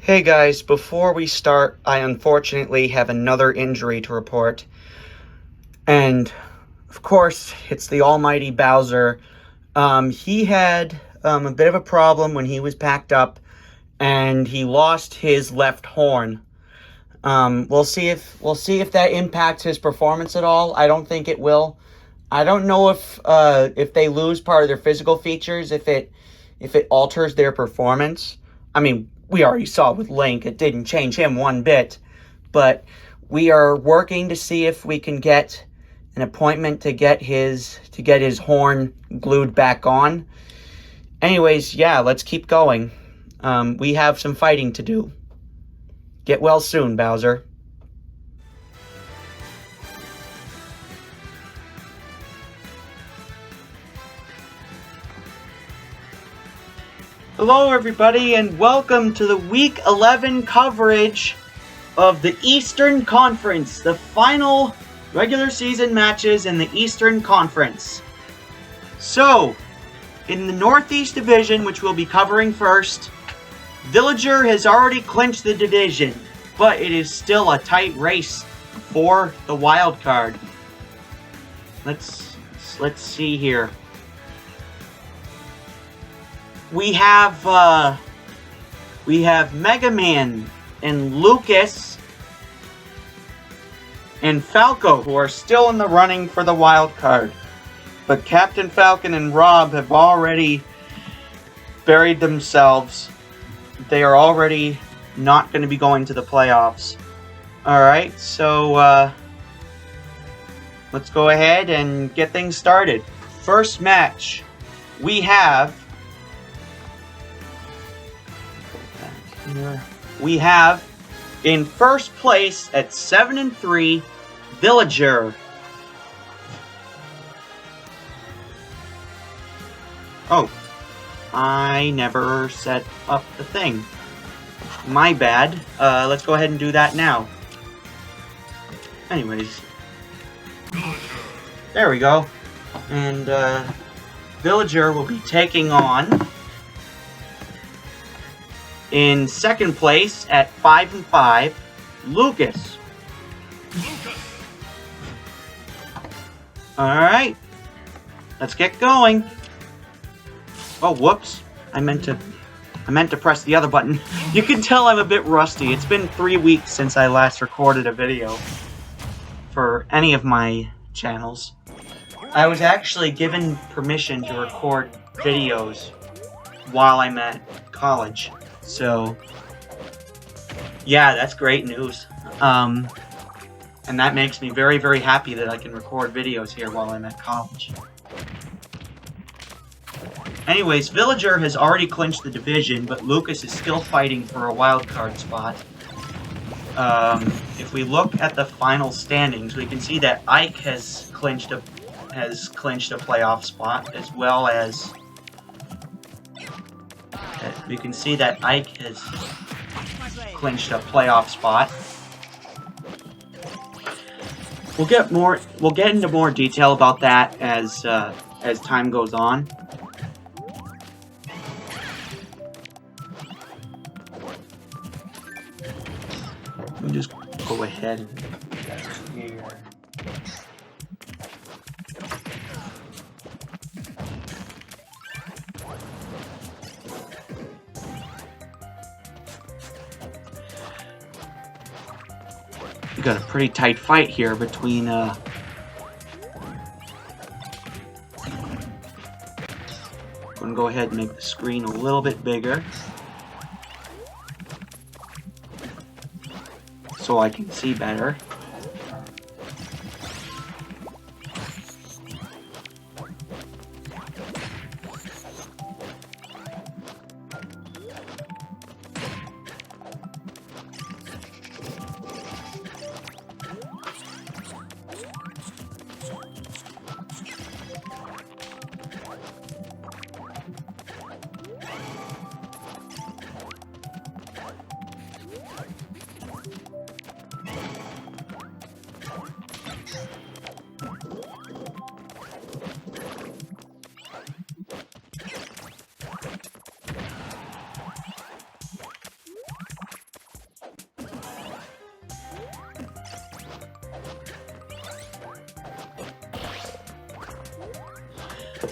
Hey guys, before we start, I unfortunately have another injury to report. And, of course, it's the almighty Bowser. He had a bit of a problem when he was packed up, and he lost his left horn. We'll see if that impacts his performance at all. I don't think it will. I don't know if they lose part of their physical features, if it alters their performance. I mean, we already saw with Link, it didn't change him one bit, but we are working to see if we can get an appointment to get his horn glued back on. Anyways, yeah, let's keep going. We have some fighting to do. Get well soon, Bowser. Hello everybody, and welcome to the Week 11 coverage of the Eastern Conference, the final regular season matches in the Eastern Conference. So, in the Northeast Division, which we'll be covering first, Villager has already clinched the division, but it is still a tight race for the wild card. Let's see here. We have Mega Man and Lucas and Falco, who are still in the running for the wild card. But Captain Falcon and Rob have already buried themselves. They are already not going to be going to the playoffs. Alright, so let's go ahead and get things started. First match, we have in first place at 7-3, Villager. Oh, I never set up the thing. My bad. Let's go ahead and do that now. Anyways. There we go. And Villager will be taking on, in second place at 5-5, Lucas. Alright. Let's get going. Oh, whoops. I meant to press the other button. You can tell I'm a bit rusty. It's been 3 weeks since I last recorded a video for any of my channels. I was actually given permission to record videos while I'm at college. So, yeah, that's great news. And that makes me very, very happy that I can record videos here while I'm at college. Anyways, Villager has already clinched the division, but Lucas is still fighting for a wild card spot. If we look at the final standings, we can see that Ike has clinched a playoff spot, as well as we can see that Ike has clinched a playoff spot. We'll get into more detail about that as time goes on. Let me just go ahead and here. We got a pretty tight fight here between I'm gonna go ahead and make the screen a little bit bigger so I can see better.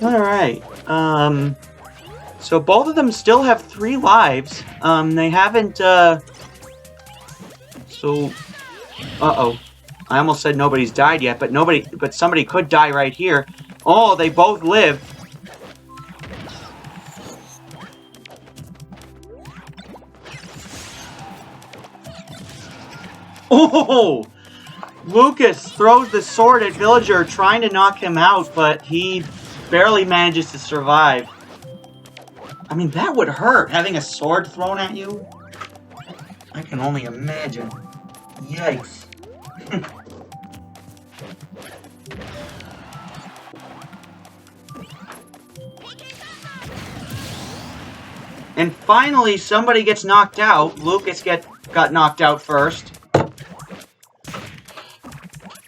Alright, so both of them still have 3 lives. They haven't, uh-oh. I almost said nobody's died yet, but somebody could die right here. Oh, they both live. Oh! Lucas throws the sword at Villager, trying to knock him out, but he barely manages to survive. I mean, that would hurt, having a sword thrown at you. I can only imagine. Yikes. And finally, somebody gets knocked out. Lucas got knocked out first.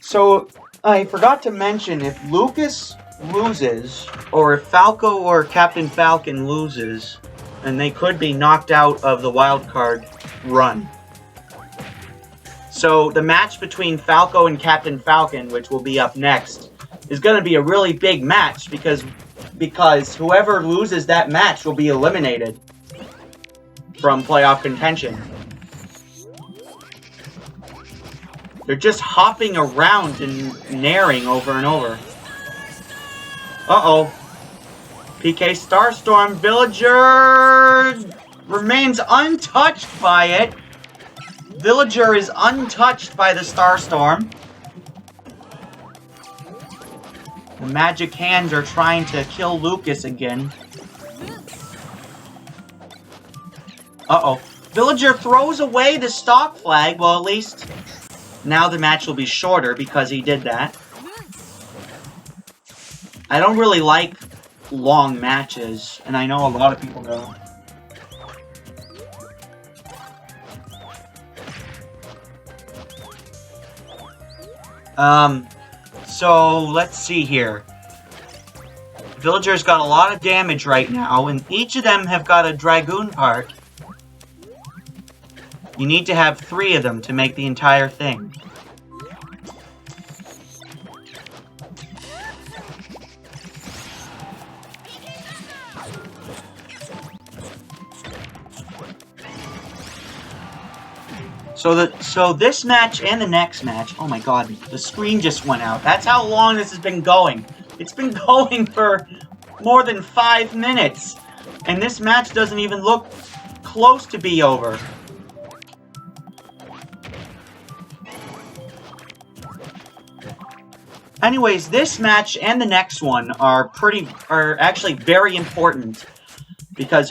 So, I forgot to mention, if Lucas loses, or if Falco or Captain Falcon loses, then they could be knocked out of the wildcard run. So, the match between Falco and Captain Falcon, which will be up next, is going to be a really big match, because whoever loses that match will be eliminated from playoff contention. They're just hopping around and naring over and over. Uh-oh. PK Starstorm. Villager remains untouched by it. Villager is untouched by the Starstorm. The magic hands are trying to kill Lucas again. Uh-oh. Villager throws away the stock flag. Well, at least now the match will be shorter because he did that. I don't really like long matches, and I know a lot of people don't. So let's see here. Villager's got a lot of damage right now, and each of them have got a Dragoon part. You need to have 3 of them to make the entire thing. So this match and the next match, oh my god, the screen just went out. That's how long this has been going. It's been going for more than 5 minutes. And this match doesn't even look close to be over. Anyways, this match and the next one are actually very important. Because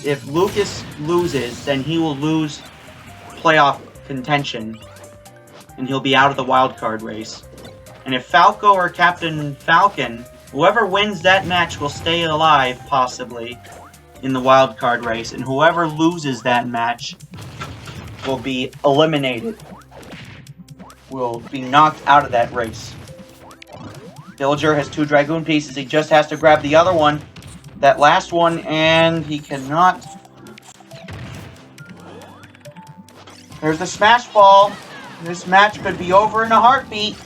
if Lucas loses, then he will lose playoff contention, and he'll be out of the wildcard race. And if Falco or Captain Falcon, whoever wins that match will stay alive, possibly, in the wildcard race, and whoever loses that match will be eliminated. Will be knocked out of that race. Villager has 2 Dragoon pieces, he just has to grab the other one, that last one, and he cannot. There's the smash ball. This match could be over in a heartbeat.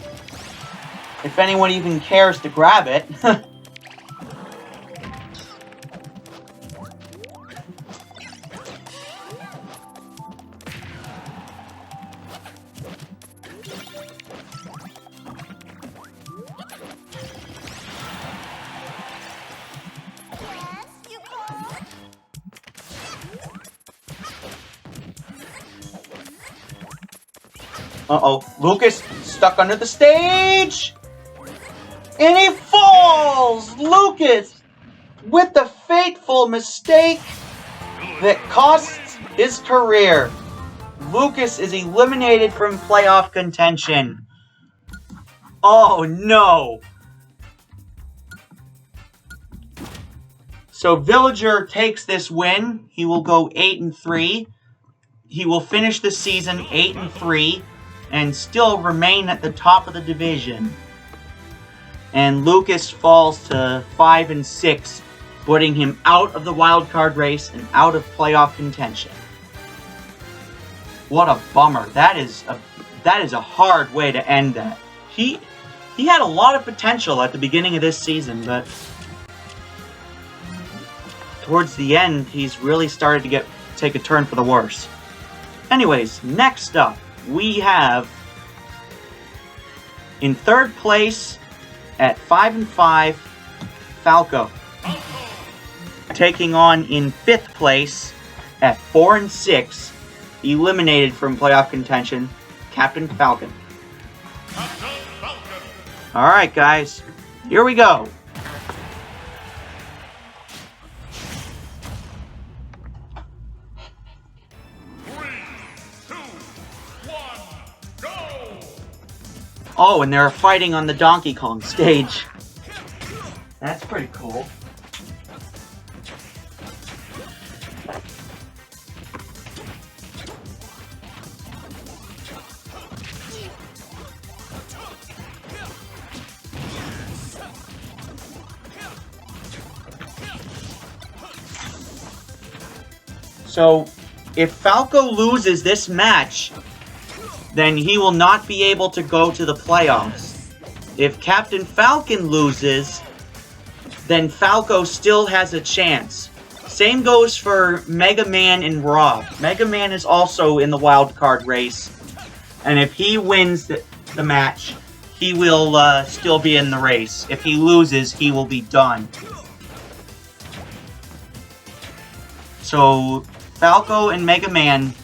If anyone even cares to grab it. Uh-oh. Lucas stuck under the stage! And he falls! Lucas, with the fateful mistake that costs his career. Lucas is eliminated from playoff contention. Oh, no. So Villager takes this win. He will go 8-3. He will finish the season 8-3. And still remain at the top of the division. And Lucas falls to 5-6, putting him out of the wildcard race and out of playoff contention. What a bummer. That is a hard way to end that. he had a lot of potential at the beginning of this season, but towards the end, he's really started to take a turn for the worse. Anyways, next up, we have in third place at 5-5, Falco. Taking on in fifth place at 4-6, eliminated from playoff contention, Captain Falcon. Alright guys, here we go. Oh, and they're fighting on the Donkey Kong stage. That's pretty cool. So, if Falco loses this match, then he will not be able to go to the playoffs. If Captain Falcon loses, then Falco still has a chance. Same goes for Mega Man and Rob. Mega Man is also in the wild card race, and if he wins the match, he will still be in the race. If he loses, he will be done. So, Falco and Mega Man,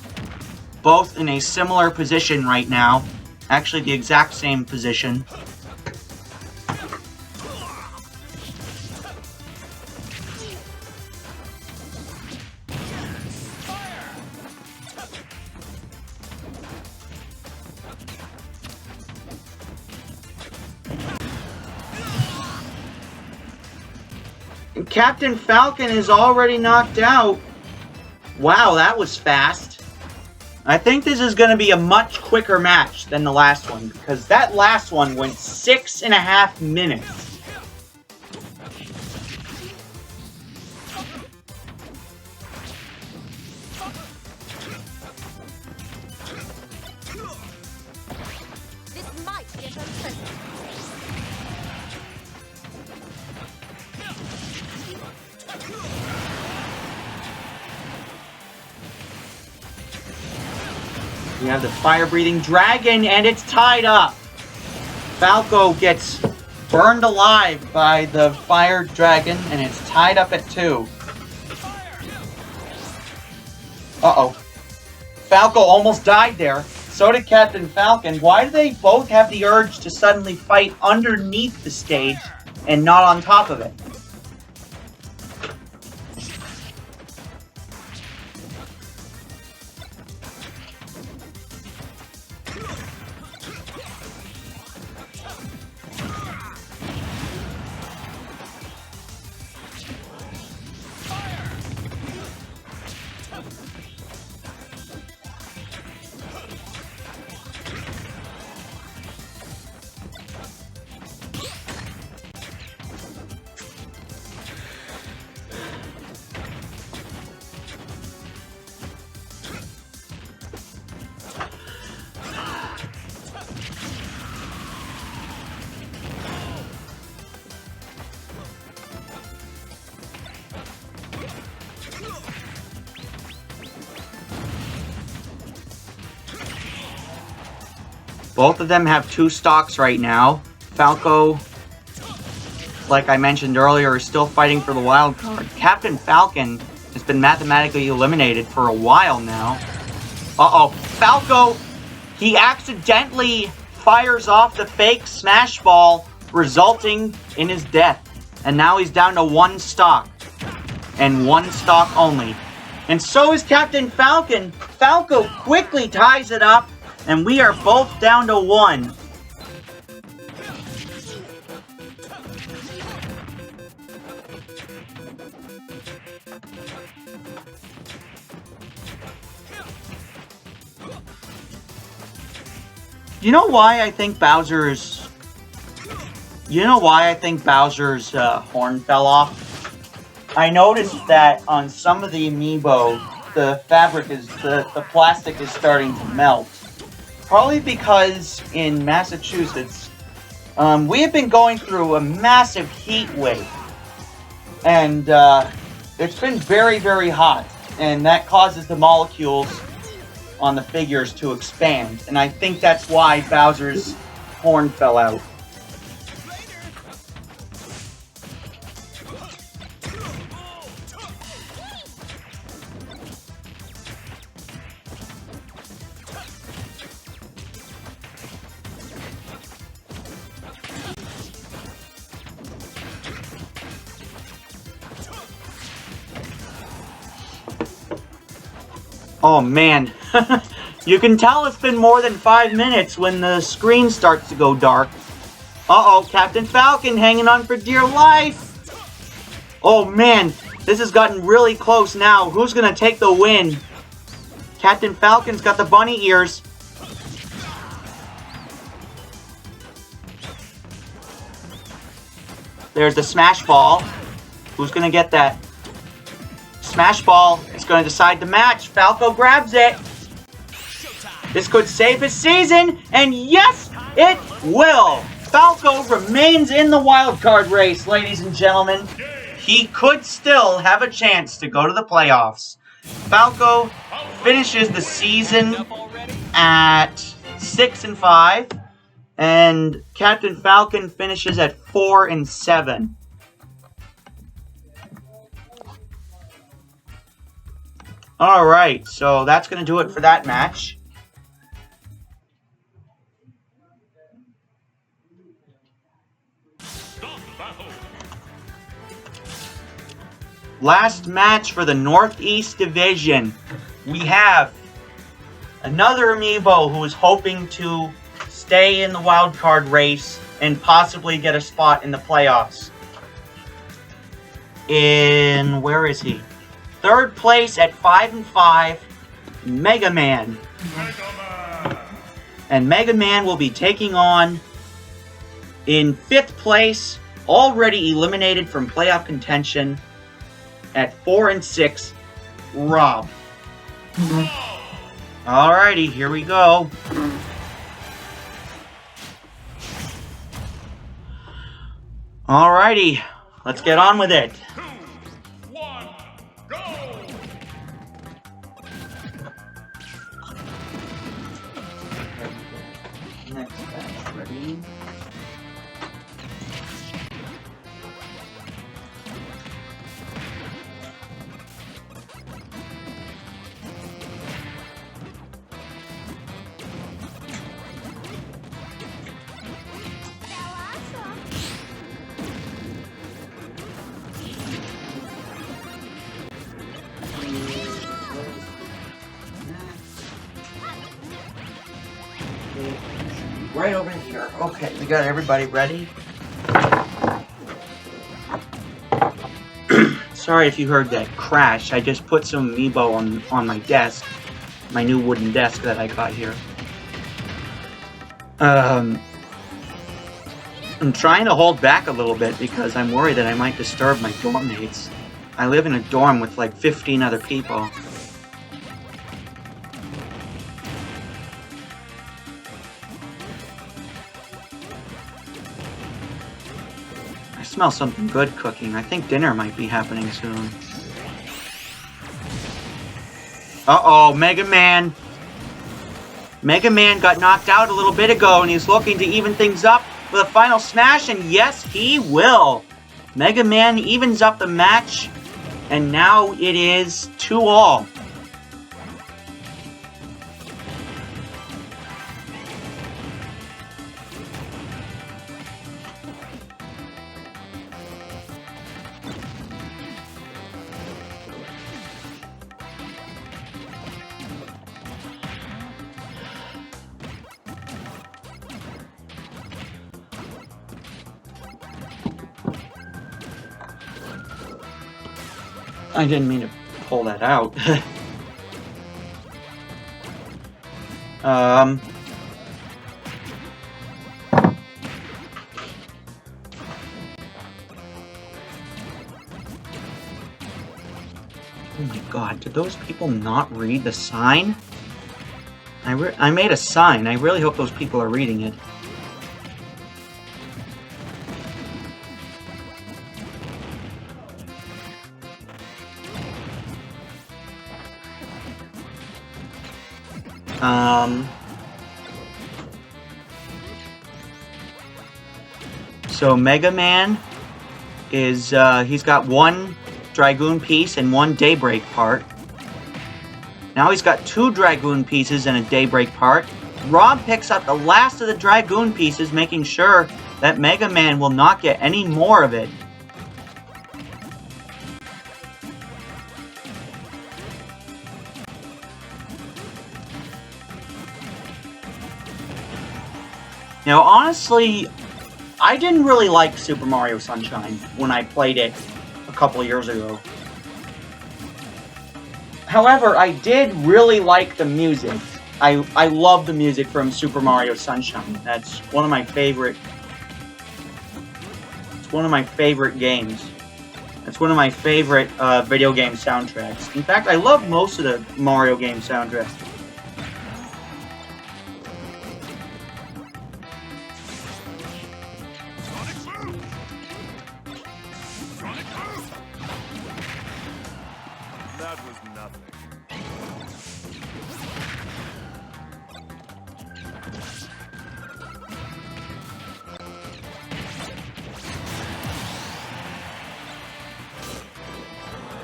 both in a similar position right now. Actually, the exact same position. And Captain Falcon is already knocked out. Wow, that was fast. I think this is going to be a much quicker match than the last one, because that last one went 6.5 minutes. This might get unpleasant. We have the fire-breathing dragon, and it's tied up. Falco gets burned alive by the fire dragon, and it's tied up at 2. Uh-oh. Falco almost died there. So did Captain Falcon. Why do they both have the urge to suddenly fight underneath the stage and not on top of it? Both of them have 2 stocks right now. Falco, like I mentioned earlier, is still fighting for the wild card. Captain Falcon has been mathematically eliminated for a while now. Uh-oh. Falco, he accidentally fires off the fake smash ball, resulting in his death. And now he's down to 1 stock. And 1 stock only. And so is Captain Falcon. Falco quickly ties it up. And we are both down to 1. You know why I think Bowser's... horn fell off? I noticed that on some of the amiibo, the fabric is... the plastic is starting to melt. Probably because in Massachusetts, We have been going through a massive heat wave, and it's been very, very hot, and that causes the molecules on the figures to expand, and I think that's why Bowser's horn fell out. Oh man, you can tell it's been more than 5 minutes when the screen starts to go dark. Uh-oh, Captain Falcon hanging on for dear life. Oh man, this has gotten really close now. Who's gonna take the win? Captain Falcon's got the bunny ears. There's the smash ball. Who's gonna get that? Smash ball is going to decide the match. Falco grabs it. This could save his season, and yes, it will. Falco remains in the wild card race, ladies and gentlemen. He could still have a chance to go to the playoffs. Falco finishes the season at 6-5, and Captain Falcon finishes at 4-7. Alright, so that's going to do it for that match. Last match for the Northeast Division. We have another amiibo who is hoping to stay in the wild card race and possibly get a spot in the playoffs. Where is he? Third place at 5-5, Mega Man. And Mega Man will be taking on, in 5th place, already eliminated from playoff contention, at 4-6, Rob. Alrighty, here we go. Alrighty, let's get on with it. Right over here. Okay, we got everybody ready. Sorry if you heard that crash. I just put some amiibo on my desk. My new wooden desk that I got here. I'm trying to hold back a little bit because I'm worried that I might disturb my dorm mates. I live in a dorm with like 15 other people. I smell something good cooking. I think dinner might be happening soon. Uh-oh, Mega Man. Mega Man got knocked out a little bit ago, and he's looking to even things up with a final smash, and yes, he will. Mega Man evens up the match, and now it is 2-all. I didn't mean to pull that out. Oh my god, did those people not read the sign? I made a sign. I really hope those people are reading it. So Mega Man is, he's got one Dragoon piece and one Daybreak part. Now he's got two Dragoon pieces and a Daybreak part. Rob picks up the last of the Dragoon pieces, making sure that Mega Man will not get any more of it. Now, honestly, I didn't really like Super Mario Sunshine when I played it a couple of years ago. However, I did really like the music. I love the music from Super Mario Sunshine. That's one of my favorite. It's one of my favorite games. It's one of my favorite video game soundtracks. In fact, I love most of the Mario game soundtracks. That was nothing.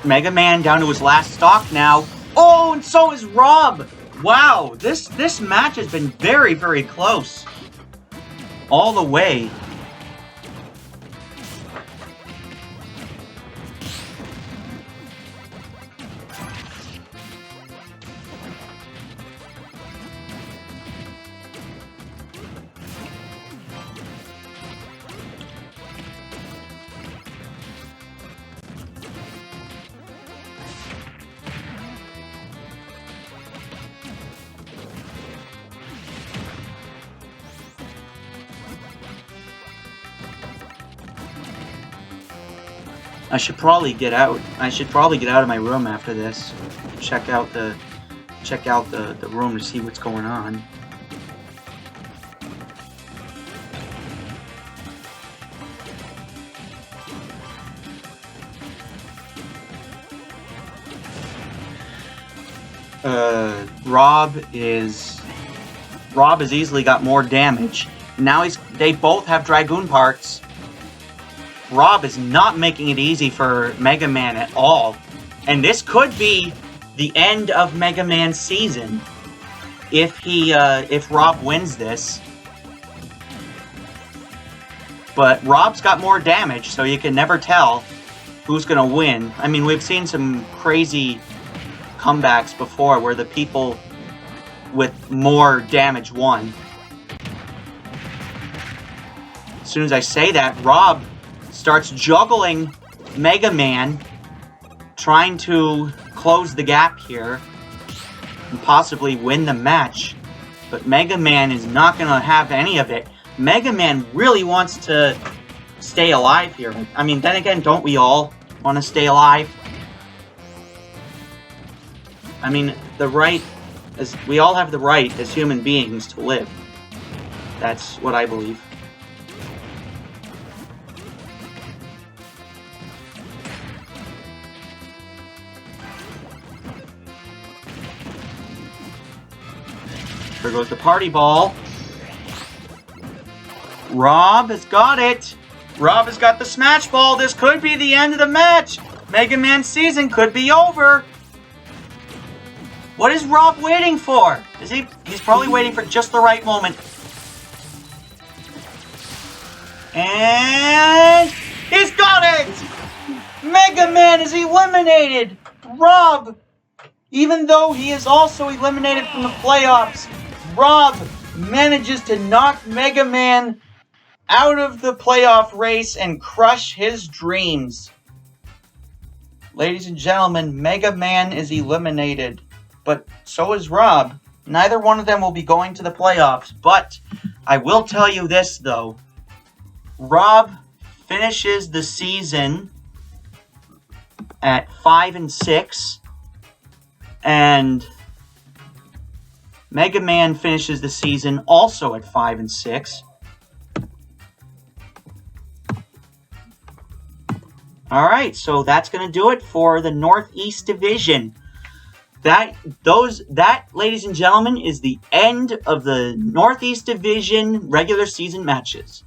Mega Man down to his last stock now. Oh, and so is Rob! Wow, this match has been very, very close. All the way. I should probably get out. I should probably get out of my room after this. Check out the room to see what's going on. Rob has easily got more damage. Now they both have Dragoon parts. Rob is not making it easy for Mega Man at all. And this could be the end of Mega Man's season if Rob wins this. But Rob's got more damage, so you can never tell who's gonna win. I mean, we've seen some crazy comebacks before where the people with more damage won. As soon as I say that, Rob starts juggling Mega Man, trying to close the gap here and possibly win the match. But Mega Man is not going to have any of it. Mega Man really wants to stay alive here. I mean, then again, don't we all want to stay alive? I mean, we all have the right as human beings to live. That's what I believe. There goes the party ball. Rob has got it. Rob has got the smash ball. This could be the end of the match. Mega Man's season could be over. What is Rob waiting for? He's probably waiting for just the right moment. And he's got it! Mega Man is eliminated! Rob, even though he is also eliminated from the playoffs, Rob manages to knock Mega Man out of the playoff race and crush his dreams. Ladies and gentlemen, Mega Man is eliminated, but so is Rob. Neither one of them will be going to the playoffs, but I will tell you this, though. Rob finishes the season at 5-6, and Mega Man finishes the season also at 5-6. Alright, so that's going to do it for the Northeast Division. That, ladies and gentlemen, is the end of the Northeast Division regular season matches.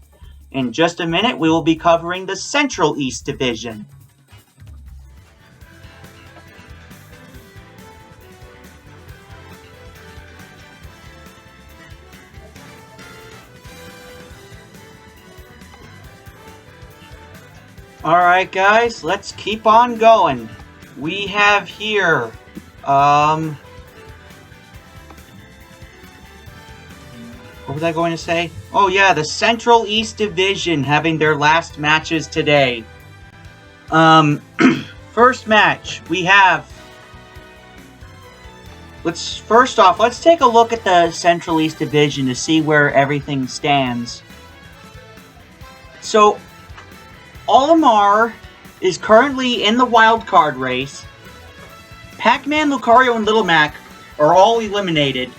In just a minute, we will be covering the Central East Division. Alright guys, let's keep on going. We have here, what was I going to say? Oh yeah, the Central East Division having their last matches today. First match, we have... First off, let's take a look at the Central East Division to see where everything stands. So, Olimar is currently in the wild card race. Pac-Man, Lucario, and Little Mac are all eliminated.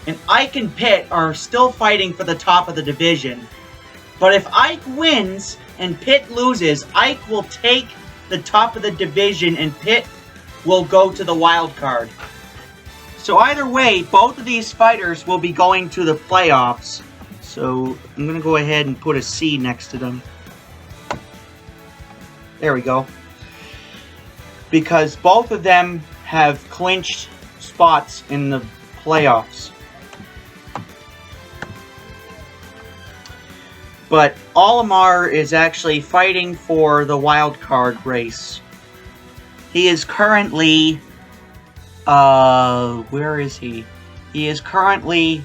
And Ike and Pit are still fighting for the top of the division. But if Ike wins and Pit loses, Ike will take the top of the division and Pit will go to the wild card. So either way, both of these fighters will be going to the playoffs. So I'm going to go ahead and put a C next to them. There we go. Because both of them have clinched spots in the playoffs. But Olimar is actually fighting for the wild card race. He is currently... where is he? He is currently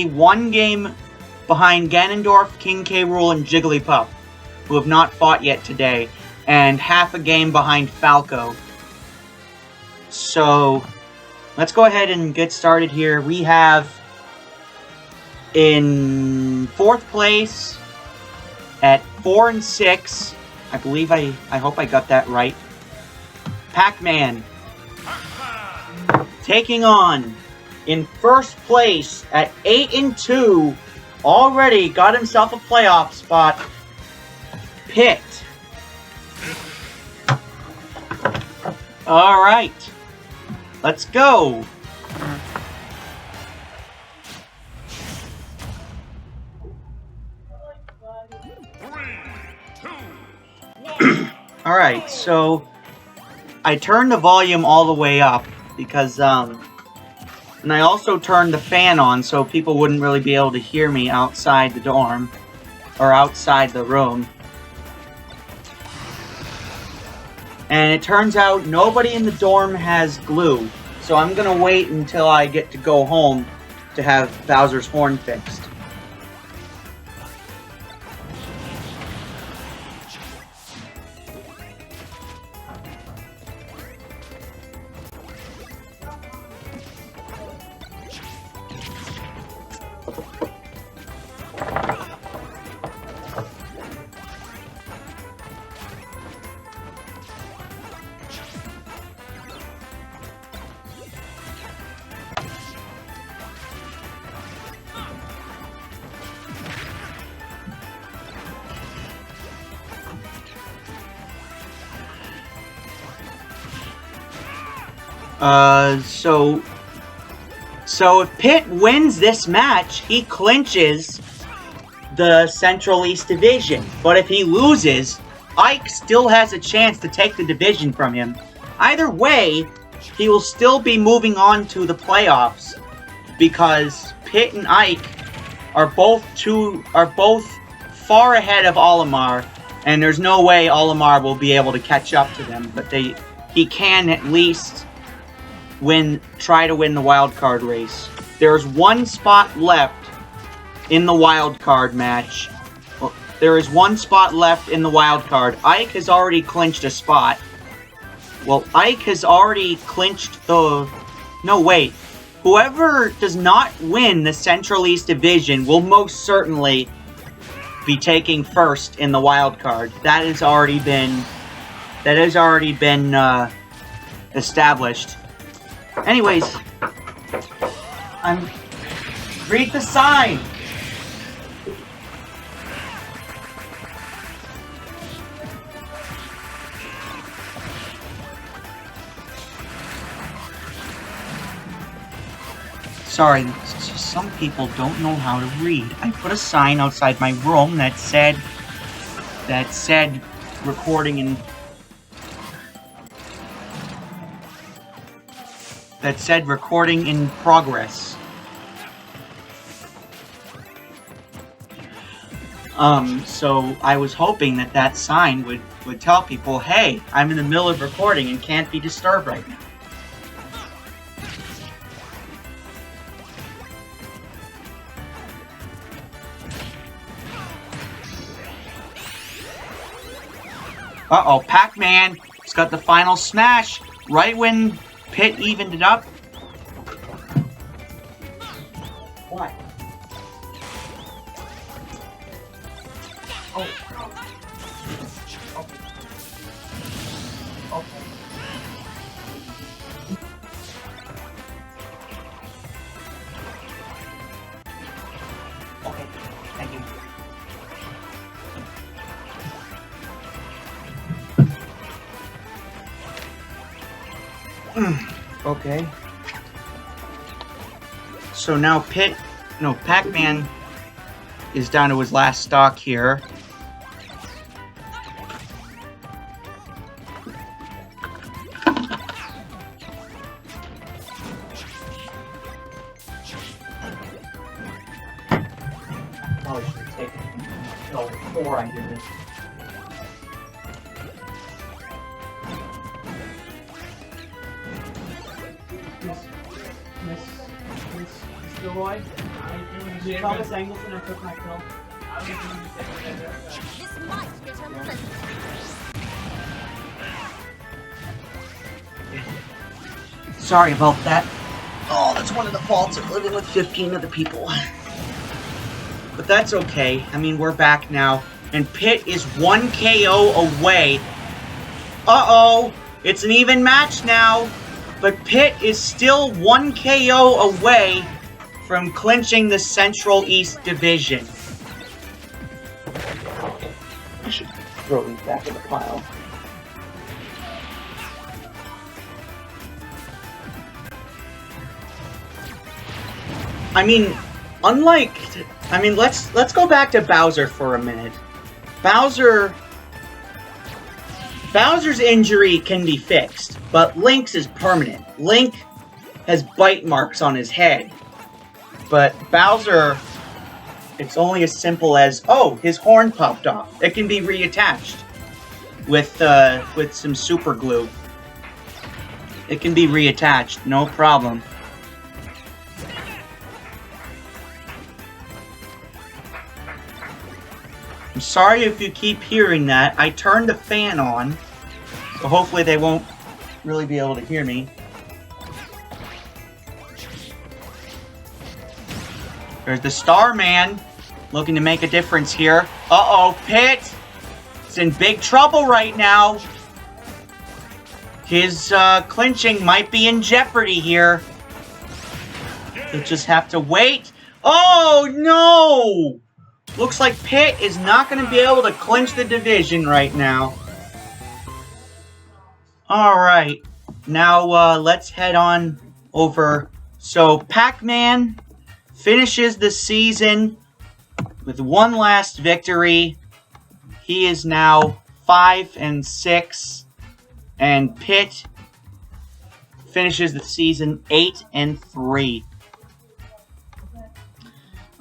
one game behind Ganondorf, King K. Rool, and Jigglypuff, who have not fought yet today, and half a game behind Falco. So, let's go ahead and get started here. We have, in 4th place, at 4 and 6, I believe I hope I got that right, Pac-Man. Taking on, in 1st place, at 8 and 2, already got himself a playoff spot, Pit. Alright. Let's go. Alright, so I turned the volume all the way up because, and I also turned the fan on so people wouldn't really be able to hear me outside the dorm, or outside the room. And it turns out nobody in the dorm has glue, so I'm gonna wait until I get to go home to have Bowser's horn fixed. So if Pit wins this match, he clinches the Central East Division. But if he loses, Ike still has a chance to take the division from him. Either way, he will still be moving on to the playoffs because Pit and Ike are both far ahead of Olimar, and there's no way Olimar will be able to catch up to them. But he can at least try to win the wild card race. There's one spot left in the wild card match. Well, there is one spot left in the wild card. Ike has already clinched a spot. Well, Ike has already clinched the... No, wait. Whoever does not win the Central East Division will most certainly be taking first in the wild card. That has already been established. Anyways, read the sign. Sorry, some people don't know how to read. I put a sign outside my room that said recording in recording in progress. So I was hoping that sign would tell people, hey, I'm in the middle of recording and can't be disturbed right now. Uh-oh, Pac-Man has got the final smash right when Pit evened it up. What? Oh. Okay. Okay, thank you. Okay. So now Pac-Man is down to his last stock here. Probably should have taken it before I did this. Miss Gilroy, Thomas Angleton, I took my pill. This might get unpleasant. Sorry about that. Oh, that's one of the faults of living with 15 other people. But that's okay. I mean, we're back now. And Pit is 1 KO away. Uh-oh! It's an even match now. But Pit is still 1 KO away from clinching the Central East Division. I should throw these back in the pile. I mean, let's go back to Bowser for a minute. Bowser's injury can be fixed, but Link's is permanent. Link has bite marks on his head. But Bowser, it's only as simple as, oh, his horn popped off. It can be reattached with some super glue. It can be reattached, no problem. I'm sorry if you keep hearing that. I turned the fan on, so hopefully they won't really be able to hear me. There's the Starman looking to make a difference here. Uh-oh, Pit is in big trouble right now. His clinching might be in jeopardy here. He'll just have to wait. Oh, no! Looks like Pit is not going to be able to clinch the division right now. Alright, now let's head on over. So, Pac-Man finishes the season with one last victory. He is now 5-6. And Pit finishes the season 8-3.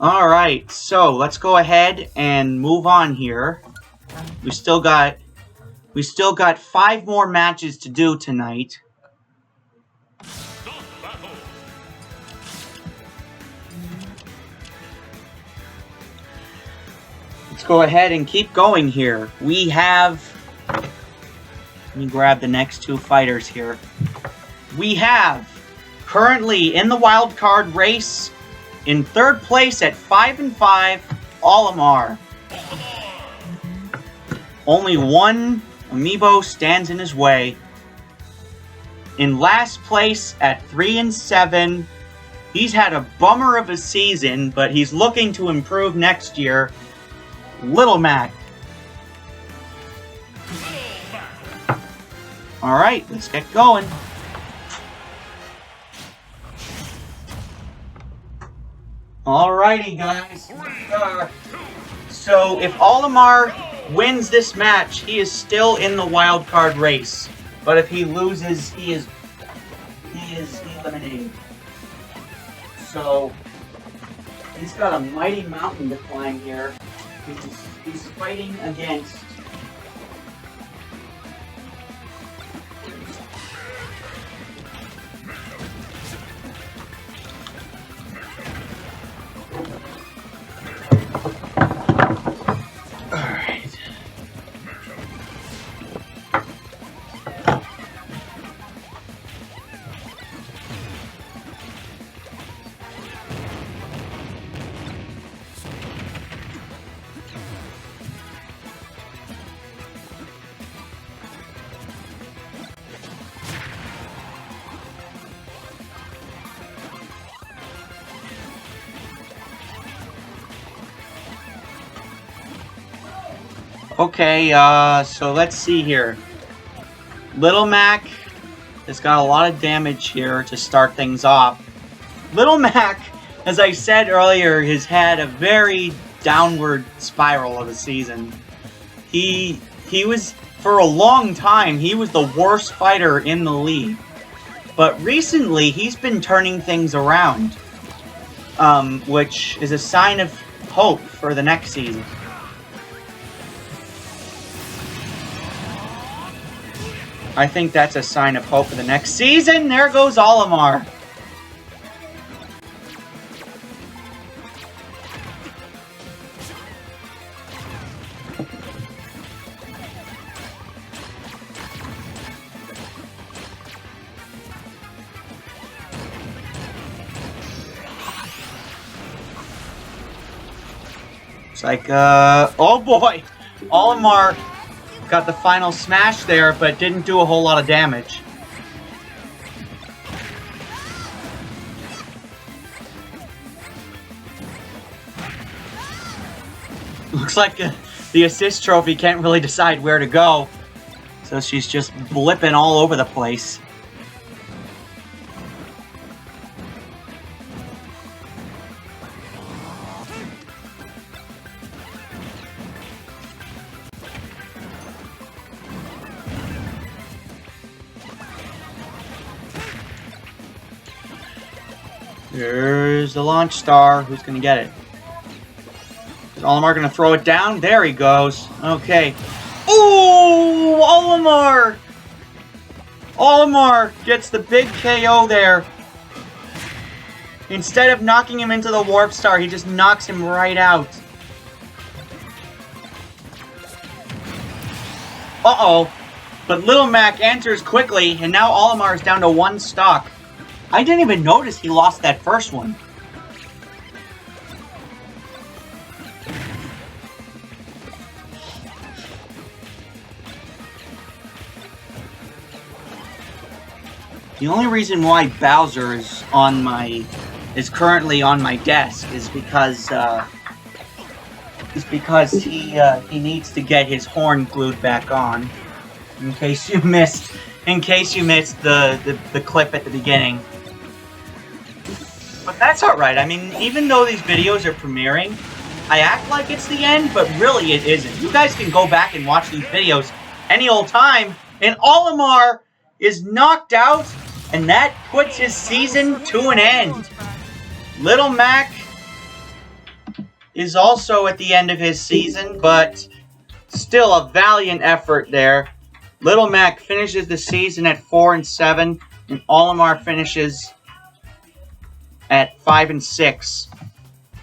Alright, so let's go ahead and move on here. We still got 5 more matches to do tonight. Let's go ahead and keep going here. We have... Let me grab the next 2 fighters here. We have, currently in the wild card race, in 3rd place at 5-5, Olimar. Only one amiibo stands in his way. In last place at 3-7, he's had a bummer of a season, but he's looking to improve next year. Little Mac. Alright, let's get going. Alrighty, guys. Here we are. So, if Olimar wins this match, he is still in the wild card race. But if he loses, he is eliminated. So, he's got a mighty mountain to climb here. He's fighting against... Alright. Okay, so let's see here. Little Mac has got a lot of damage here to start things off. Little Mac, as I said earlier, has had a very downward spiral of a season. He was, for a long time, he was the worst fighter in the league. But recently, he's been turning things around, which is a sign of hope for the next season. I think that's a sign of hope for the next season. There goes Olimar. It's like, oh boy, Olimar got the final smash there, but didn't do a whole lot of damage. Looks like the assist trophy can't really decide where to go, so she's just blipping all over the place. There's the launch star. Who's going to get it? Is Olimar going to throw it down? There he goes. Okay. Ooh! Olimar! Olimar gets the big KO there. Instead of knocking him into the warp star, he just knocks him right out. Uh-oh. But Little Mac enters quickly, and now Olimar is down to 1 stock. I didn't even notice he lost that first one. The only reason why Bowser is currently on my desk is because he needs to get his horn glued back on. In case you missed the clip at the beginning. But that's alright. I mean, even though these videos are premiering, I act like it's the end, but really it isn't. You guys can go back and watch these videos any old time, and Olimar is knocked out, and that puts his season to an end. Little Mac is also at the end of his season, but still a valiant effort there. Little Mac finishes the season at 4-7, and Olimar finishes at 5-6,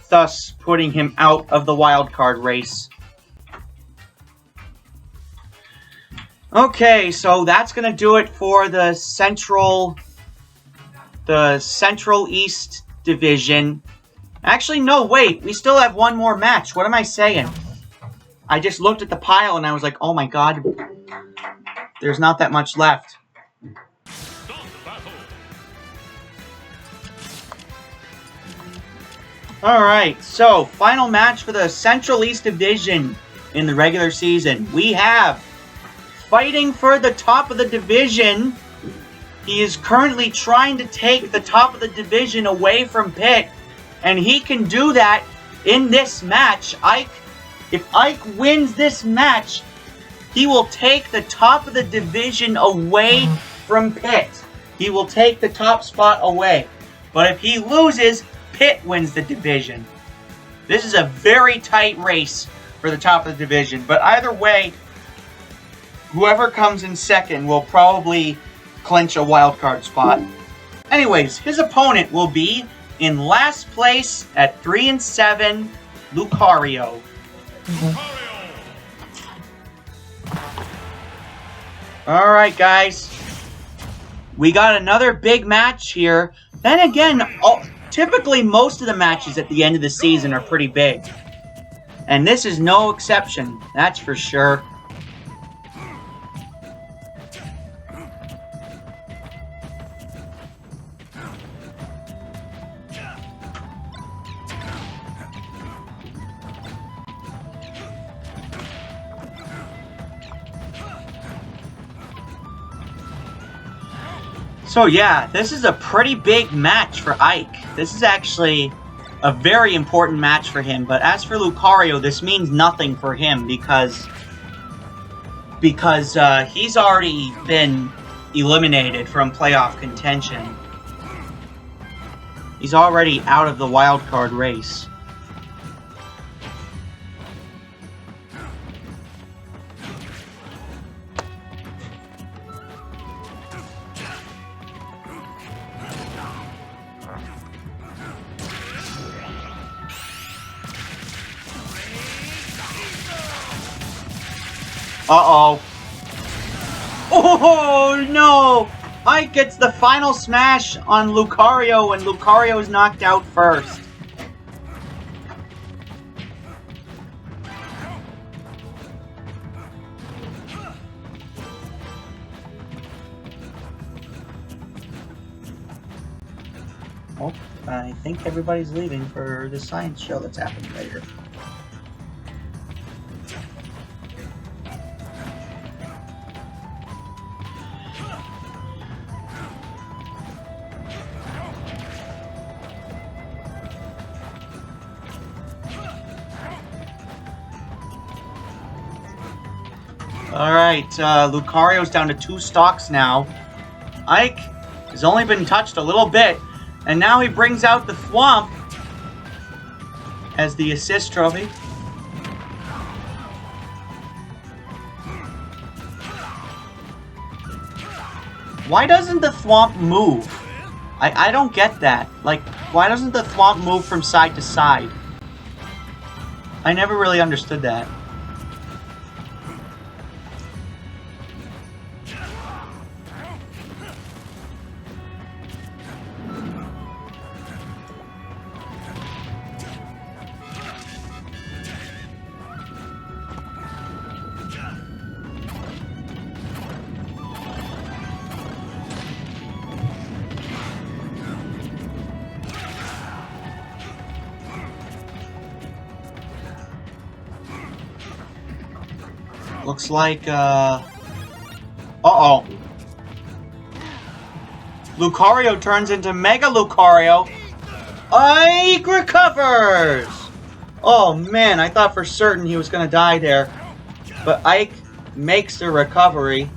thus putting him out of the wild card race. Okay, so that's gonna do it for the Central East Division. Actually, no, wait, we still have one more match. What am I saying? I just looked at the pile and I was like, oh my god, there's not that much left. Alright, so final match for the Central East Division in the regular season. We have, fighting for the top of the division, he is currently trying to take the top of the division away from Pit, And he can do that in this match. If Ike wins this match, he will take the top of the division away from Pitt. He will take the top spot away. But if he loses, Pitt wins the division. This is a very tight race for the top of the division. But either way, whoever comes in second will probably clinch a wild card spot. Anyways, his opponent will be in last place at 3-7, Lucario. Alright, guys. We got another big match here. Then again, typically most of the matches at the end of the season are pretty big. And this is no exception, that's for sure. So yeah, this is a pretty big match for Ike. This is actually a very important match for him. But as for Lucario, this means nothing for him because he's already been eliminated from playoff contention. He's already out of the wild card race. Uh-oh. Oh, no! Ike gets the final smash on Lucario, and Lucario is knocked out first. Oh, I think everybody's leaving for the science show that's happening later. Alright, Lucario's down to 2 stocks now. Ike has only been touched a little bit, and now he brings out the Thwomp as the assist trophy. Why doesn't the Thwomp move? I don't get that. Like, why doesn't the Thwomp move from side to side? I never really understood that. Looks like, uh-oh. Lucario turns into Mega Lucario. Ike recovers! Oh, man, I thought for certain he was gonna die there. But Ike makes the recovery.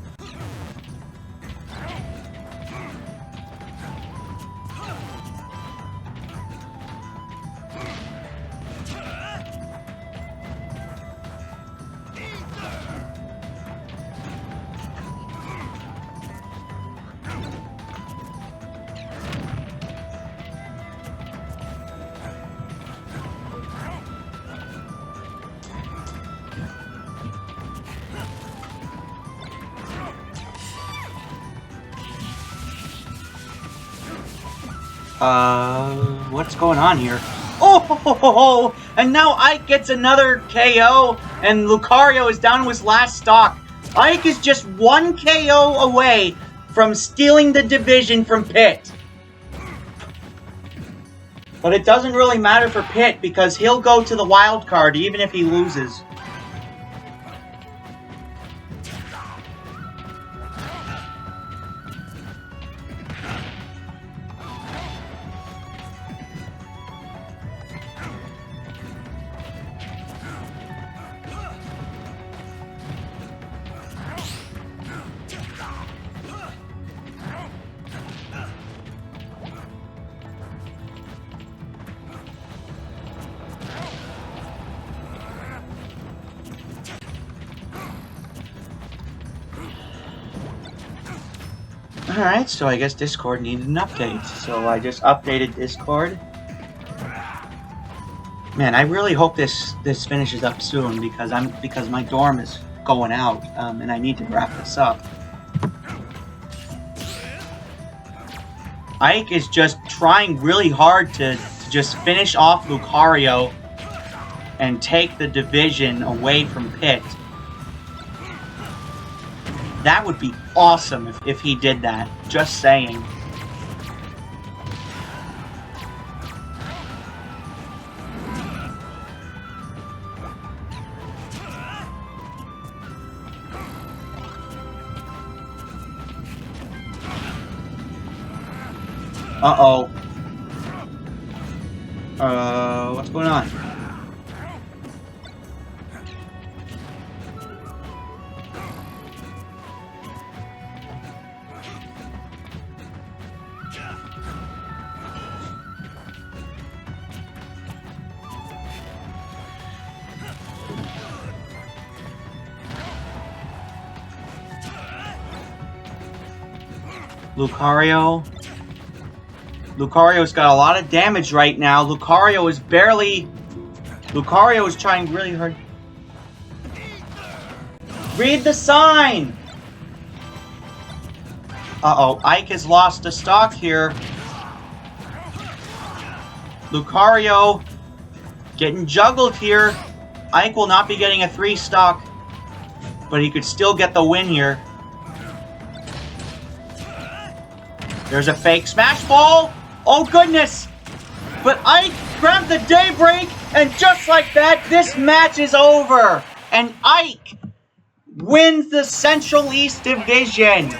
What's going on here? Oh, and now Ike gets another KO, and Lucario is down to his last stock. Ike is just 1 KO away from stealing the division from Pitt. But it doesn't really matter for Pitt because he'll go to the wild card even if he loses. Alright, so I guess Discord needed an update. So I just updated Discord. Man, I really hope this finishes up soon because my dorm is going out, and I need to wrap this up. Ike is just trying really hard to just finish off Lucario and take the division away from Pit. That would be awesome if he did that. Just saying. Uh-oh. What's going on? Lucario's got a lot of damage right now. Lucario is trying really hard. Read the sign! Uh-oh, Ike has lost a stock here. Lucario getting juggled here. Ike will not be getting a 3 stock, but he could still get the win here. There's a fake smash ball. Oh goodness! But Ike grabbed the Daybreak, and just like that, this match is over. And Ike wins the Central East Division.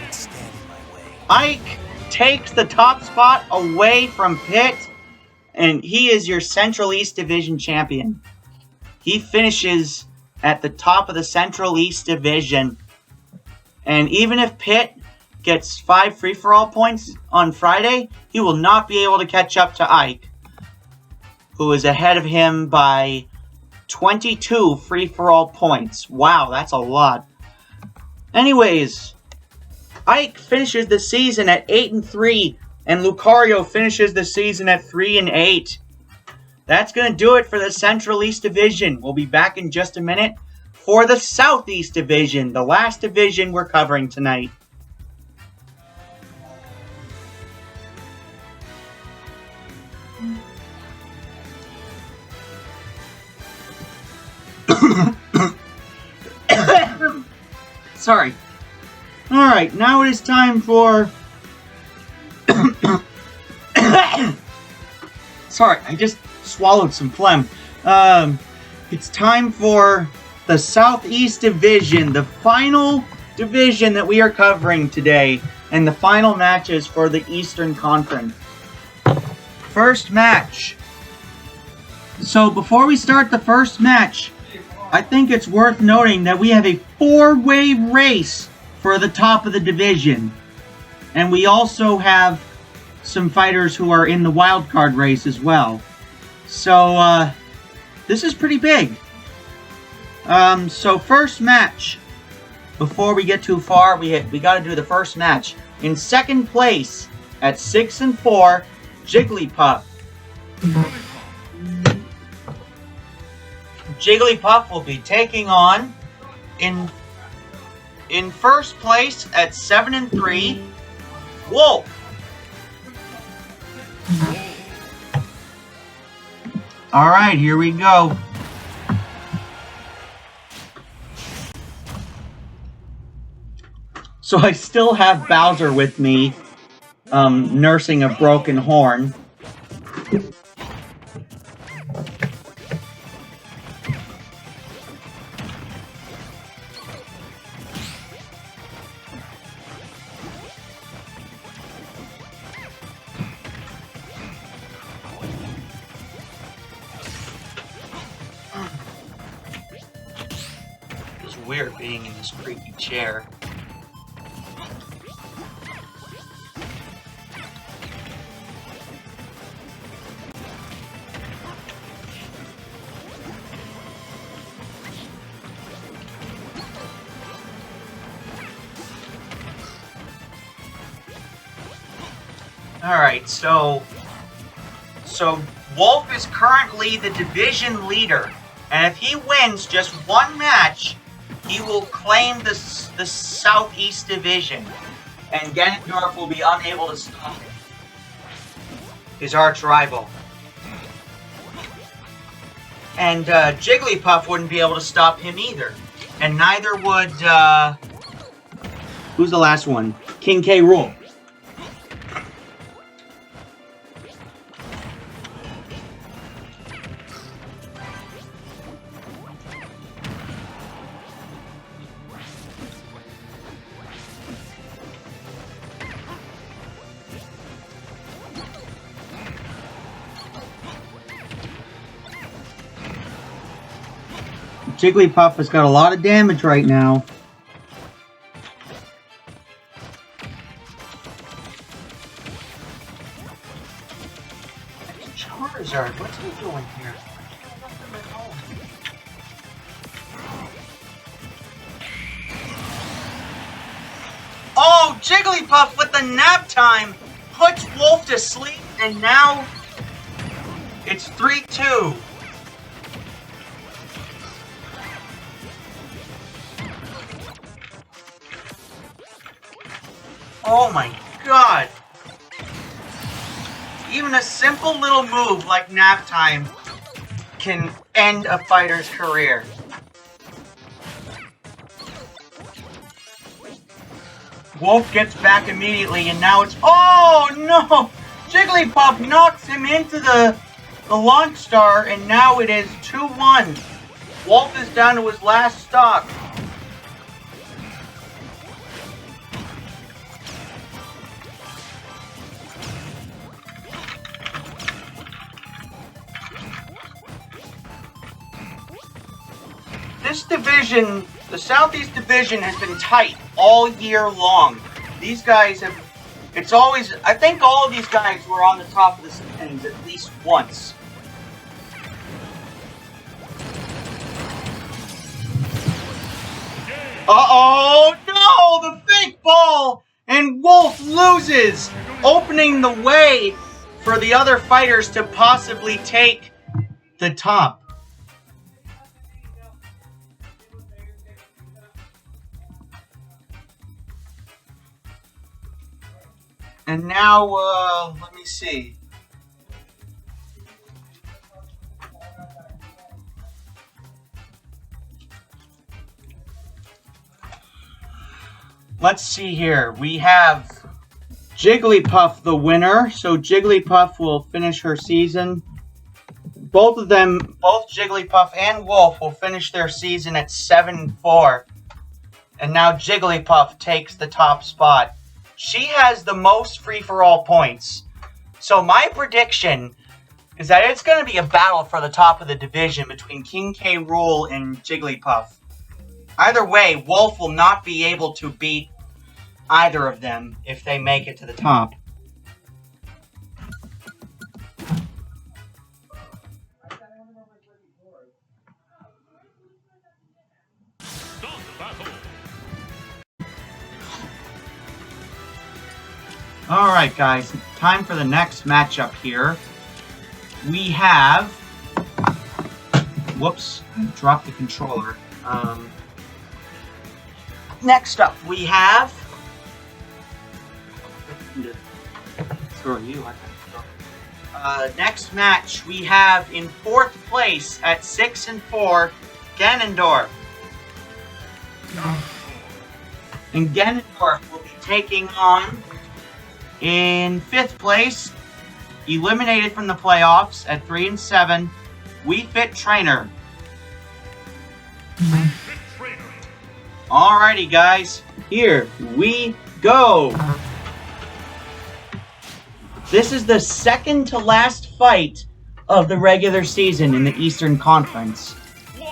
Ike takes the top spot away from Pit, and he is your Central East Division champion. He finishes at the top of the Central East Division. And even if Pit gets 5 free-for-all points on Friday, he will not be able to catch up to Ike, who is ahead of him by 22 free-for-all points. Wow, that's a lot. Anyways, Ike finishes the season at 8-3, and Lucario finishes the season at 3-8. That's going to do it for the Central East Division. We'll be back in just a minute for the Southeast Division, the last division we're covering tonight. Sorry. Alright, now it is time for... Sorry, I just swallowed some phlegm. It's time for the Southeast Division, the final division that we are covering today, and the final matches for the Eastern Conference. First match. So before we start the first match, I think it's worth noting that we have a 4-way race for the top of the division. And we also have some fighters who are in the wildcard race as well. So, this is pretty big. So first match. Before we get too far, we got to do the first match. In second place, at 6-4, Jigglypuff. Jigglypuff will be taking on, in first place at 7-3, Wolf. Alright, here we go. So I still have Bowser with me, nursing a broken horn. It's weird being in this creepy chair. Alright, so Wolf is currently the division leader. And if he wins just one match, he will claim the Southeast Division. And Ganondorf will be unable to stop his arch rival. And Jigglypuff wouldn't be able to stop him either. And neither would, who's the last one? King K. Rool. Jigglypuff has got a lot of damage right now. Charizard, what's he doing here? Oh, Jigglypuff with the nap time puts Wolf to sleep, and now it's 3-2. Oh my god! Even a simple little move like nap time can end a fighter's career. Wolf gets back immediately and now it's... Oh no! Jigglypuff knocks him into the launch star and now it is 2-1. Wolf is down to his last stock. This division, the Southeast Division, has been tight all year long. These guys have, it's always, I think all of these guys were on the top of the standings at least once. Uh-oh, no, the fake ball, and Wolf loses, opening the way for the other fighters to possibly take the top. And now, let me see. Let's see here. We have Jigglypuff the winner. So Jigglypuff will finish her season. Both of them, both Jigglypuff and Wolf, will finish their season at 7-4. And now Jigglypuff takes the top spot. She has the most free-for-all points. So my prediction is that it's going to be a battle for the top of the division between King K. Rool and Jigglypuff. Either way, Wolf will not be able to beat either of them if they make it to the top. Alright guys, time for the next matchup here. We have... Whoops, I dropped the controller. Next up, we have... next match, we have in 4th place at 6-4, Ganondorf. And Ganondorf will be taking on... In 5th place, eliminated from the playoffs at 3-7, Wii Fit Trainer. Alrighty guys, here we go. This is the second to last fight of the regular season in the Eastern Conference.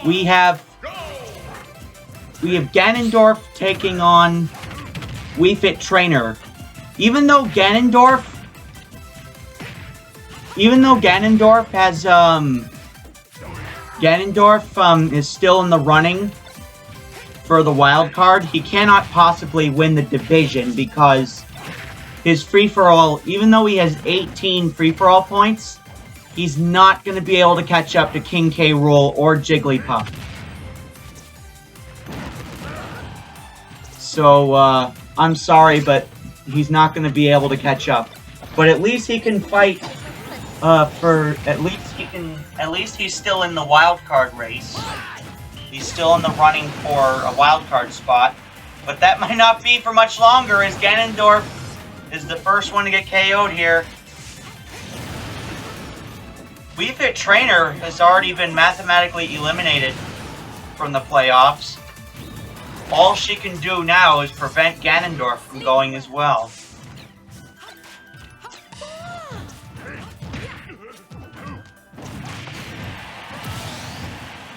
We have Ganondorf taking on Wii Fit Trainer. Even though Ganondorf has, Ganondorf, is still in the running for the wild card, he cannot possibly win the division because his free-for-all, even though he has 18 free-for-all points, he's not going to be able to catch up to King K. Rool or Jigglypuff. So, I'm sorry, but he's not going to be able to catch up. But at least he can fight, at least he's still in the wild card race. He's still in the running for a wild card spot. But that might not be for much longer, as Ganondorf is the first one to get KO'd here. Wii Fit Trainer has already been mathematically eliminated from the playoffs. All she can do now is prevent Ganondorf from going as well.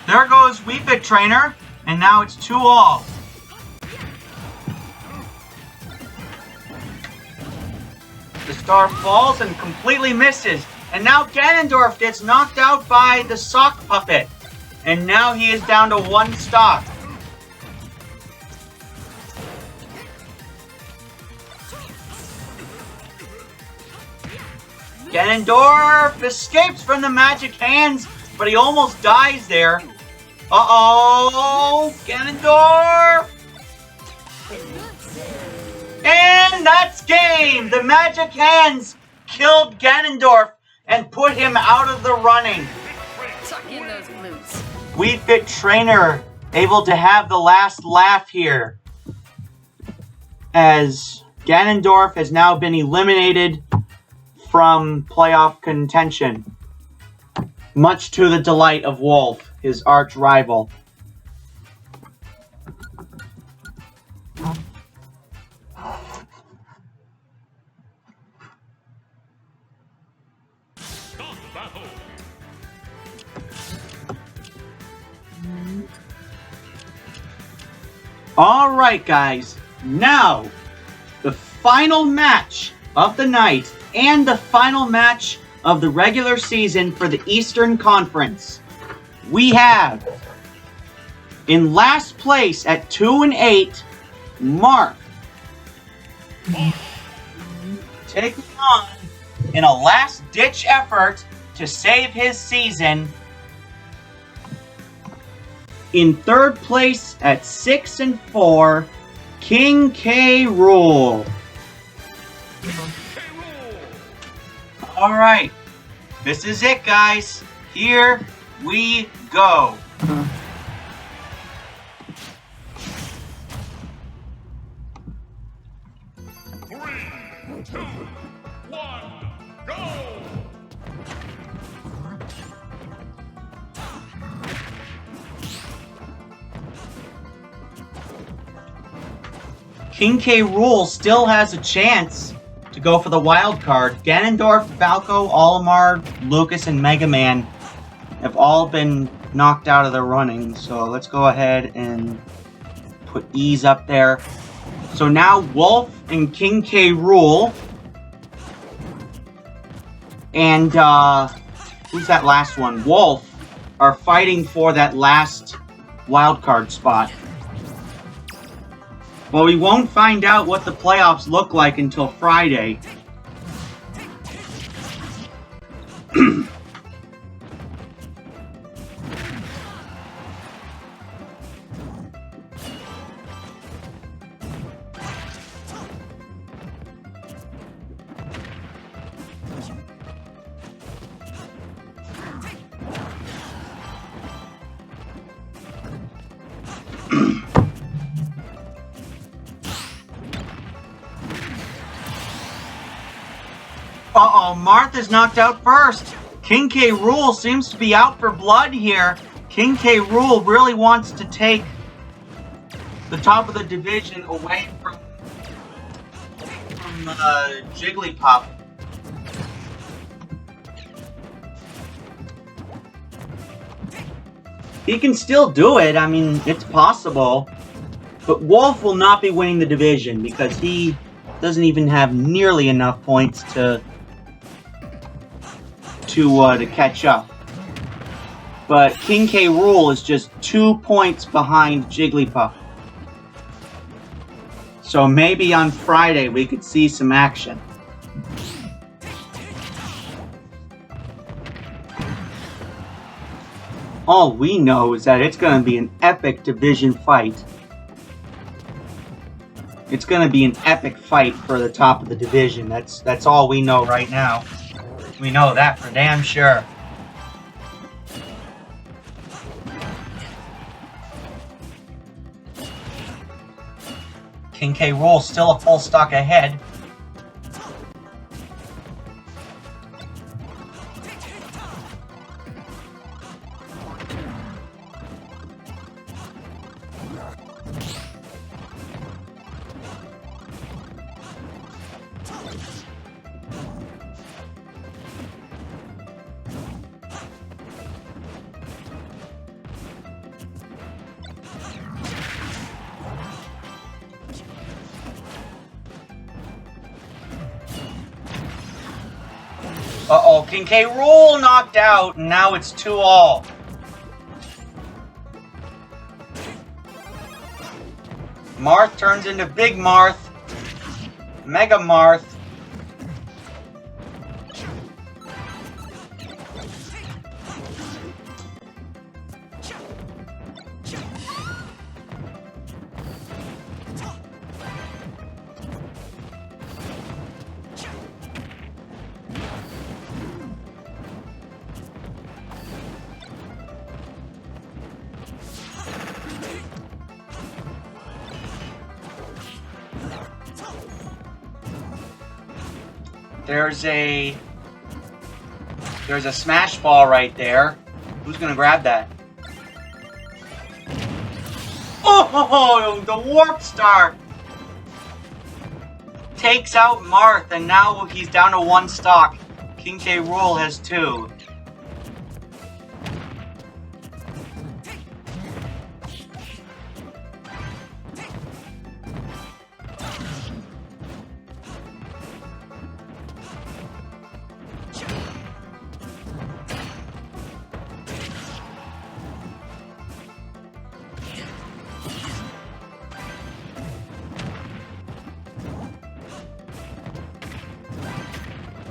There goes Wii Fit Trainer, and now it's 2-all. The star falls and completely misses. And now Ganondorf gets knocked out by the sock puppet. And now he is down to 1 stock. Ganondorf escapes from the magic hands, but he almost dies there. Uh-oh! Ganondorf! And that's game! The magic hands killed Ganondorf and put him out of the running. Tuck in those glutes. Wii Fit Trainer able to have the last laugh here, as Ganondorf has now been eliminated from playoff contention, much to the delight of Wolf, his arch rival. Alright guys, now the final match of the night and the final match of the regular season for the Eastern Conference. We have, in last place at 2-8, Marth, taking on, in a last-ditch effort to save his season, in third place at 6-4, King K. Rool. Alright, this is it guys. Here we go. Three, two, one, go! King K. Rool still has a chance to go for the wild card. Ganondorf, Falco, Olimar, Lucas, and Mega Man have all been knocked out of the running. So let's go ahead and put Ease up there. So now Wolf and King K. Rool. And who's that last one? Wolf are fighting for that last wild card spot. Well, we won't find out what the playoffs look like until Friday. Uh-oh, Martha's knocked out first. King K. Rool seems to be out for blood here. King K. Rool really wants to take the top of the division away from Jigglypuff. He can still do it. I mean, it's possible. But Wolf will not be winning the division because he doesn't even have nearly enough points to catch up. But King K. Rool is just 2 points behind Jigglypuff. So maybe on Friday we could see some action. All we know is that it's going to be an epic division fight. It's going to be an epic fight for the top of the division. That's all we know right now. We know that for damn sure. King K. Rool still a full stock ahead. Uh-oh, King K. Rool knocked out, and now it's 2-all. Marth turns into Big Marth. Mega Marth. There's a smash ball right there. Who's gonna grab that? Oh, the Warp Star takes out Marth, and now he's down to 1 stock. King K. Rool has 2.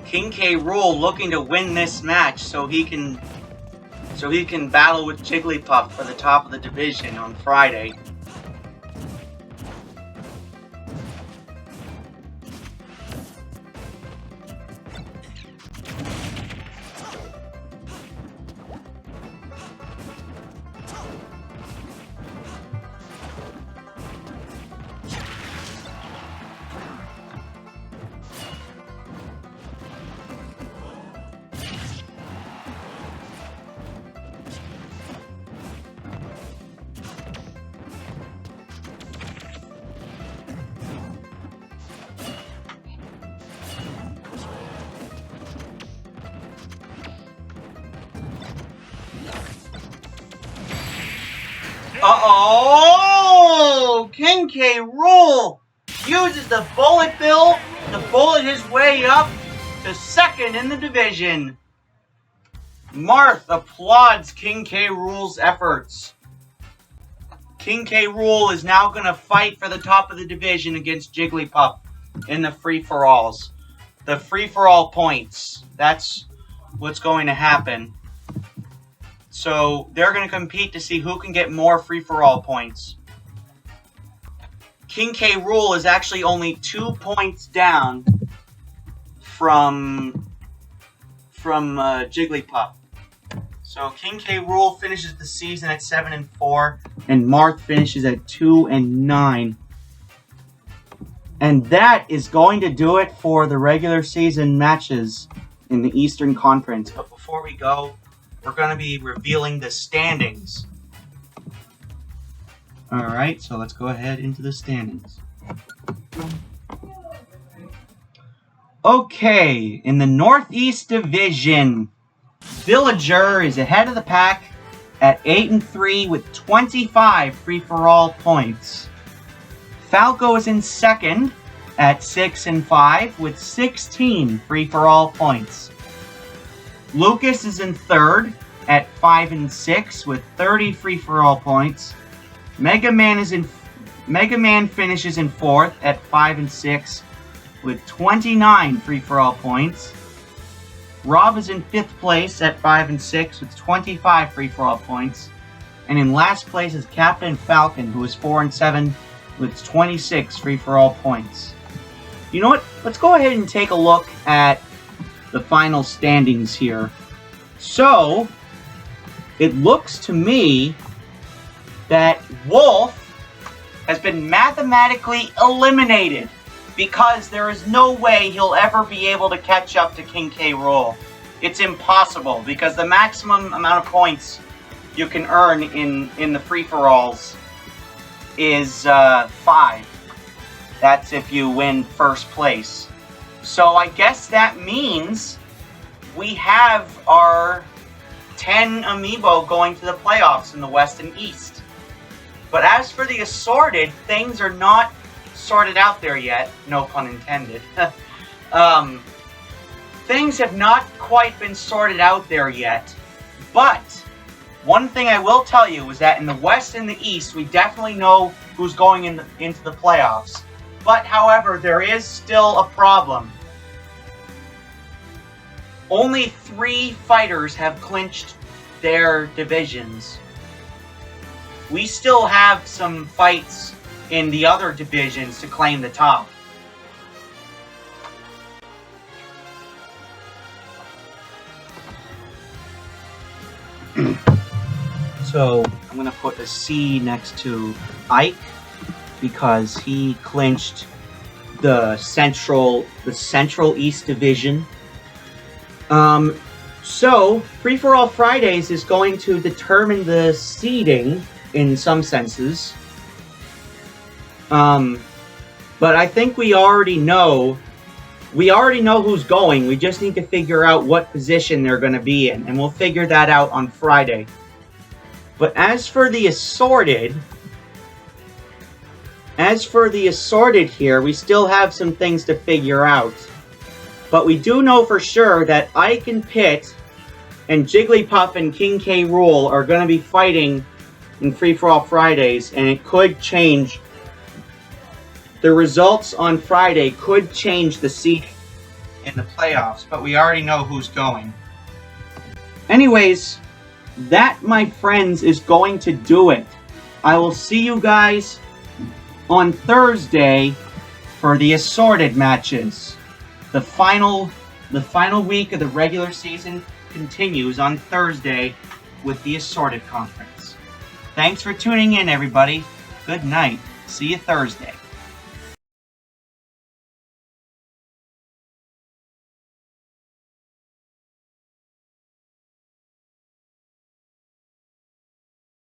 King K. Rool looking to win this match so he can battle with Jigglypuff for the top of the division on Friday. Uh-oh! King K. Rool uses the bullet bill to bullet his way up to 2nd in the division. Marth applauds King K. Rool's efforts. King K. Rool is now going to fight for the top of the division against Jigglypuff in the free-for-alls. The free-for-all points. That's what's going to happen. So they're going to compete to see who can get more free-for-all points. King K. Rool is actually only 2 points down from Jigglypuff. So King K. Rool finishes the season at 7-4, and Marth finishes at 2-9. And that is going to do it for the regular season matches in the Eastern Conference. But before we go, we're going to be revealing the standings. Alright, so let's go ahead into the standings. Okay, in the Northeast Division, Villager is ahead of the pack at 8-3 with 25 free-for-all points. Falco is in 2nd at 6-5 with 16 free-for-all points. Lucas is in 3rd at 5-6 with 30 free-for-all points. Mega Man is in Mega Man finishes in 4th at 5 and 6 with 29 free-for-all points. Rob is in 5th place at 5 and 6 with 25 free-for-all points. And in last place is Captain Falcon, who is 4 and 7 with 26 free-for-all points. You know what? Let's go ahead and take a look at the final standings here. So, it looks to me that Wolf has been mathematically eliminated because there is no way he'll ever be able to catch up to King K. Rool. It's impossible because the maximum amount of points you can earn in the free-for-alls is 5. That's if you win first place. So I guess that means we have our 10 amiibo going to the playoffs in the West and East. But as for the assorted, things are not sorted out there yet. No pun intended. Things have not quite been sorted out there yet. But one thing I will tell you is that in the West and the East, we definitely know who's going into the playoffs. But, however, there is still a problem. Only 3 fighters have clinched their divisions. We still have some fights in the other divisions to claim the top. So, I'm going to put a C next to Ike because he clinched the Central East Division. So, Free-for-All Fridays is going to determine the seeding in some senses. But I think we already know who's going. We just need to figure out what position they're going to be in, and we'll figure that out on Friday. But as for the assorted here, we still have some things to figure out. But we do know for sure that Ike and Pit and Jigglypuff and King K. Rool are going to be fighting in Free-for-All Fridays, and it could change. The results on Friday could change the seed in the playoffs, but we already know who's going. Anyways, that, my friends, is going to do it. I will see you guys on Thursday for the assorted matches. The final week of the regular season continues on Thursday with the assorted conference. Thanks for tuning in, everybody. Good night. See you Thursday.